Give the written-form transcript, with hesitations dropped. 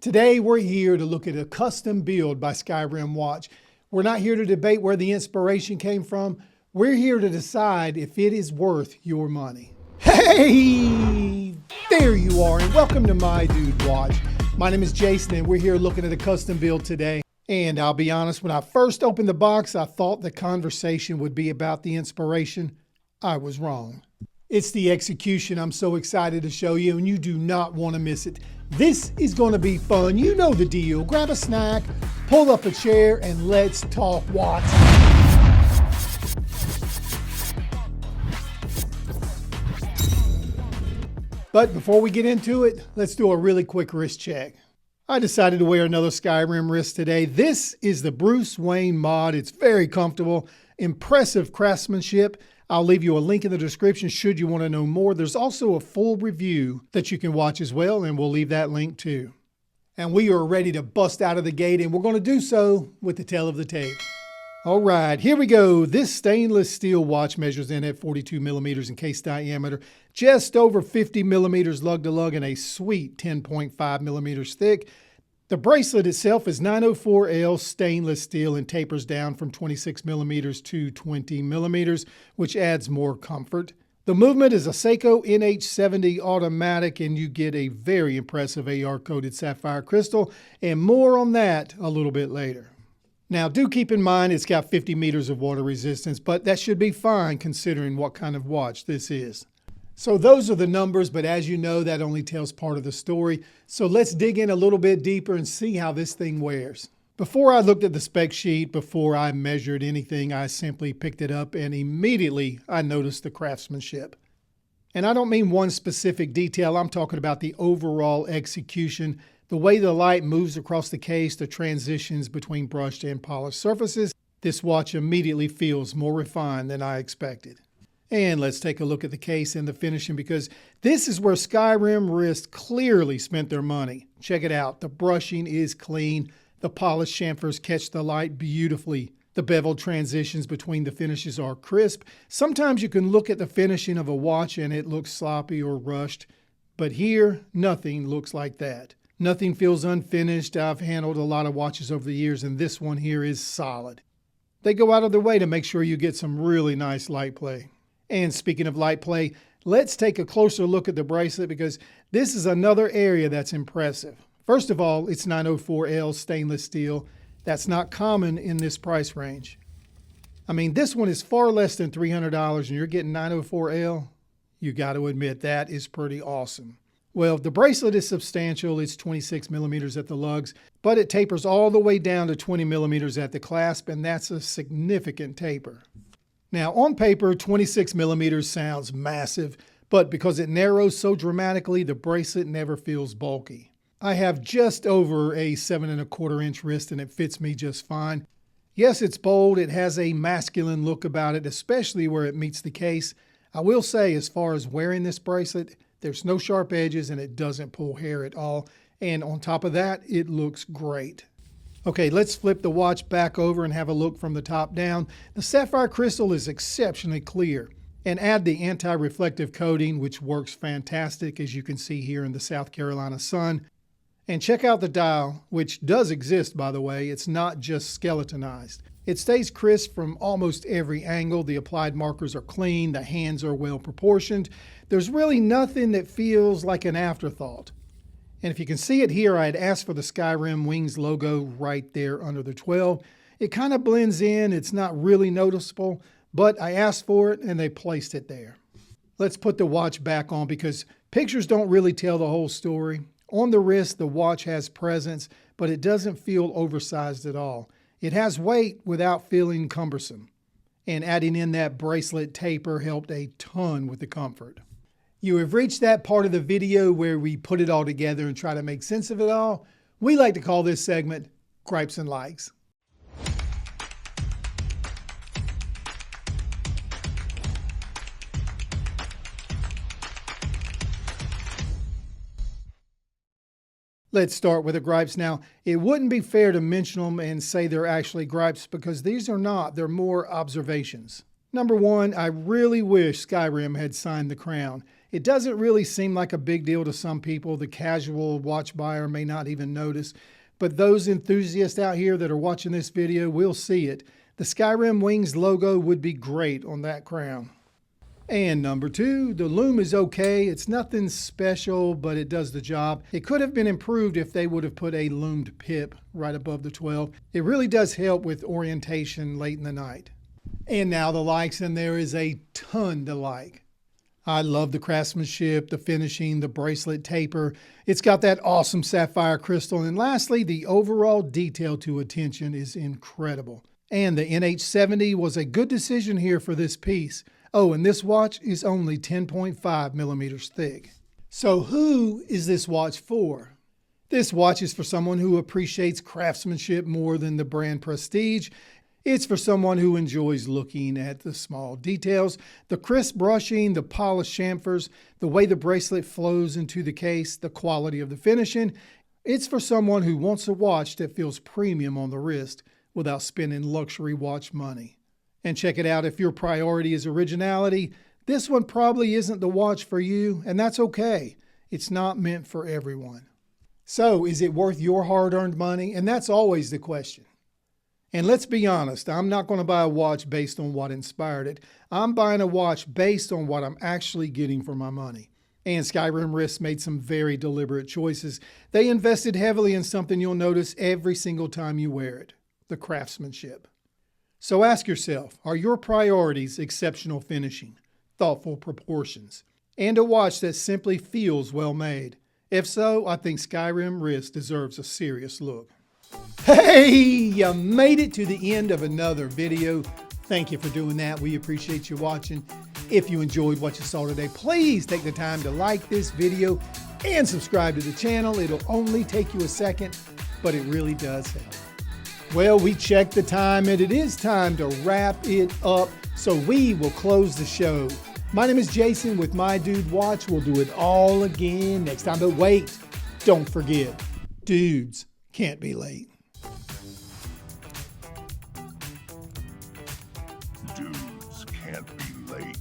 Today we're here to look at a custom build by Skyrim Watch. We're not here to debate where the inspiration came from. We're here to decide if it is worth your money. Hey, there you are, and welcome to My Dude Watch. My name is Jason, and we're here looking at a custom build today. And I'll be honest, when I first opened the box, I thought the conversation would be about the inspiration. I was wrong. It's the execution I'm so excited to show you, and you do not want to miss it. This is going to be fun. You know the deal. Grab a snack, pull up a chair, and let's talk watch. But before we get into it, let's do a really quick wrist check. I decided to wear another Skyrim Wrist today. This is the Bruce Wayne mod. It's very comfortable, impressive craftsmanship. I'll leave you a link in the description should you want to know more. There's also a full review that you can watch as well, and we'll leave that link too. And we are ready to bust out of the gate, and we're going to do so with the tail of the tape. All right, here we go. This stainless steel watch measures in at 42 millimeters in case diameter, just over 50 millimeters lug to lug, and a sweet 10.5 millimeters thick. The bracelet itself is 904L stainless steel and tapers down from 26 millimeters to 20 millimeters, which adds more comfort. The movement is a Seiko NH70 automatic, and you get a very impressive AR-coated sapphire crystal, and more on that a little bit later. Now, do keep in mind it's got 50 meters of water resistance, but that should be fine considering what kind of watch this is. So those are the numbers, but as you know, that only tells part of the story. So let's dig in a little bit deeper and see how this thing wears. Before I looked at the spec sheet, before I measured anything, I simply picked it up and immediately I noticed the craftsmanship. And I don't mean one specific detail, I'm talking about the overall execution, the way the light moves across the case, the transitions between brushed and polished surfaces. This watch immediately feels more refined than I expected. And let's take a look at the case and the finishing, because this is where Skyrim Wrist clearly spent their money. Check it out. The brushing is clean. The polished chamfers catch the light beautifully. The beveled transitions between the finishes are crisp. Sometimes you can look at the finishing of a watch and it looks sloppy or rushed. But here, nothing looks like that. Nothing feels unfinished. I've handled a lot of watches over the years, and this one here is solid. They go out of their way to make sure you get some really nice light play. And speaking of light play, let's take a closer look at the bracelet, because this is another area that's impressive. First of all, it's 904L stainless steel. That's not common in this price range. I mean, this one is far less than $300 and you're getting 904L. You got to admit that is pretty awesome. Well, the bracelet is substantial. It's 26 millimeters at the lugs, but it tapers all the way down to 20 millimeters at the clasp, and that's a significant taper. Now, on paper, 26 millimeters sounds massive, but because it narrows so dramatically, the bracelet never feels bulky. I have just over a 7¼ inch wrist, and it fits me just fine. Yes, it's bold. It has a masculine look about it, especially where it meets the case. I will say, as far as wearing this bracelet, there's no sharp edges, and it doesn't pull hair at all. And on top of that, it looks great. Okay, let's flip the watch back over and have a look from the top down. The sapphire crystal is exceptionally clear. And add the anti-reflective coating, which works fantastic, as you can see here in the South Carolina sun. And check out the dial, which does exist, by the way. It's not just skeletonized. It stays crisp from almost every angle. The applied markers are clean. The hands are well proportioned. There's really nothing that feels like an afterthought. And if you can see it here, I had asked for the Skyrim Wings logo right there under the 12. It kind of blends in. It's not really noticeable, but I asked for it and they placed it there. Let's put the watch back on, because pictures don't really tell the whole story. On the wrist, the watch has presence, but it doesn't feel oversized at all. It has weight without feeling cumbersome. And adding in that bracelet taper helped a ton with the comfort. You have reached that part of the video where we put it all together and try to make sense of it all. We like to call this segment Gripes and Likes. Let's start with the gripes. Now, it wouldn't be fair to mention them and say they're actually gripes, because these are not. They're more observations. Number one, I really wish Skyrim had signed the crown. It doesn't really seem like a big deal to some people. The casual watch buyer may not even notice, but those enthusiasts out here that are watching this video will see it. The Skyrim Wings logo would be great on that crown. And number 2, the loom is okay. It's nothing special, but it does the job. It could have been improved if they would have put a loomed pip right above the 12. It really does help with orientation late in the night. And now the likes, and there is a ton to like. I love the craftsmanship, the finishing, the bracelet taper. It's got that awesome sapphire crystal. And lastly, the overall detail to attention is incredible. And the NH70 was a good decision here for this piece. Oh, and this watch is only 10.5 millimeters thick. So who is this watch for? This watch is for someone who appreciates craftsmanship more than the brand prestige. It's for someone who enjoys looking at the small details, the crisp brushing, the polished chamfers, the way the bracelet flows into the case, the quality of the finishing. It's for someone who wants a watch that feels premium on the wrist without spending luxury watch money. And check it out, if your priority is originality, this one probably isn't the watch for you, and that's okay. It's not meant for everyone. So, is it worth your hard-earned money? And that's always the question. And let's be honest, I'm not going to buy a watch based on what inspired it. I'm buying a watch based on what I'm actually getting for my money. And Skyrim Wrist made some very deliberate choices. They invested heavily in something you'll notice every single time you wear it, the craftsmanship. So ask yourself, are your priorities exceptional finishing, thoughtful proportions, and a watch that simply feels well made? If so, I think Skyrim Wrist deserves a serious look. Hey, you made it to the end of another video. Thank you for doing that. We appreciate you watching. If you enjoyed what you saw today, please take the time to like this video and subscribe to the channel. It'll only take you a second, but it really does help. Well, we checked the time and it is time to wrap it up, so we will close the show. My name is Jason with My Dude Watch. We'll do it all again next time, but wait, don't forget, dudes can't be late. Dudes can't be late.